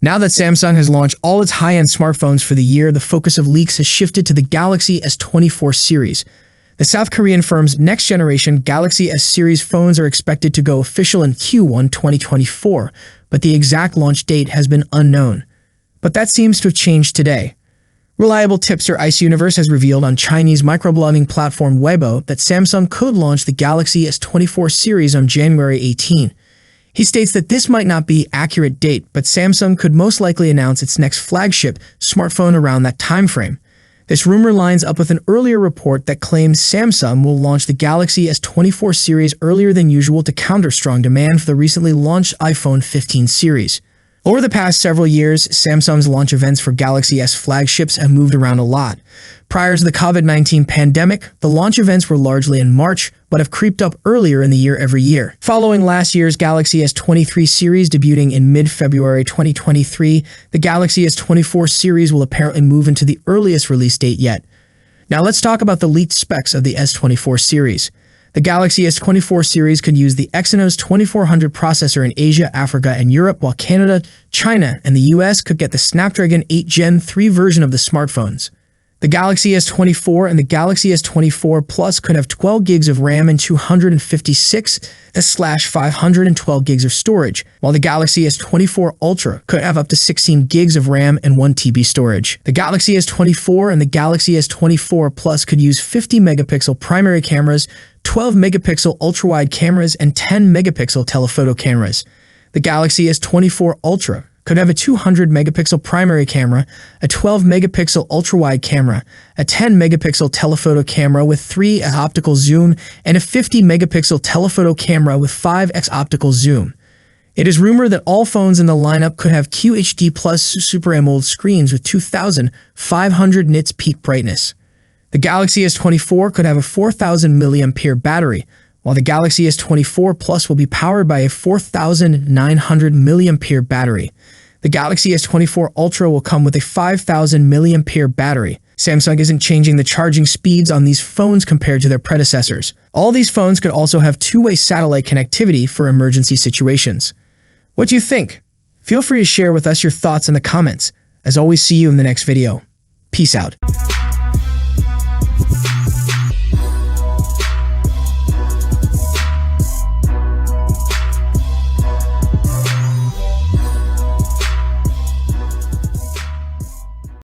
Now that Samsung has launched all its high-end smartphones for the year, the focus of leaks has shifted to the Galaxy S24 series. The South Korean firm's next-generation Galaxy S series phones are expected to go official in Q1 2024, but the exact launch date has been unknown. But that seems to have changed today. Reliable tipster Ice Universe has revealed on Chinese microblogging platform Weibo that Samsung could launch the Galaxy S24 series on January 18. He states that this might not be an accurate date, but Samsung could most likely announce its next flagship smartphone around that timeframe. This rumor lines up with an earlier report that claims Samsung will launch the Galaxy S24 series earlier than usual to counter strong demand for the recently launched iPhone 15 series. Over the past several years, Samsung's launch events for Galaxy S flagships have moved around a lot. Prior to the COVID-19 pandemic, the launch events were largely in March, but have creeped up earlier in the year every year. Following last year's Galaxy S23 series debuting in mid-February 2023, the Galaxy S24 series will apparently move into the earliest release date yet. Now let's talk about the leaked specs of the S24 series. The Galaxy S24 series could use the Exynos 2400 processor in Asia, Africa, and Europe, while Canada, China, and the US could get the Snapdragon 8 Gen 3 version of the smartphones. The Galaxy S24 and the Galaxy S24 Plus could have 12 gigs of RAM and 256/512 gigs of storage, while the Galaxy S24 Ultra could have up to 16 gigs of RAM and 1 TB storage. The Galaxy S24 and the Galaxy S24 Plus could use 50-megapixel primary cameras, 12-megapixel ultra-wide cameras, and 10-megapixel telephoto cameras. The Galaxy S24 Ultra could have a 200-megapixel primary camera, a 12-megapixel ultra-wide camera, a 10-megapixel telephoto camera with 3x optical zoom, and a 50-megapixel telephoto camera with 5x optical zoom. It is rumored that all phones in the lineup could have QHD Super AMOLED screens with 2,500 nits peak brightness. The Galaxy S24 could have a 4,000 mAh battery, while the Galaxy S24 Plus will be powered by a 4,900 mAh battery. The Galaxy S24 Ultra will come with a 5,000 mAh battery. Samsung isn't changing the charging speeds on these phones compared to their predecessors. All these phones could also have two-way satellite connectivity for emergency situations. What do you think? Feel free to share with us your thoughts in the comments. As always, see you in the next video. Peace out.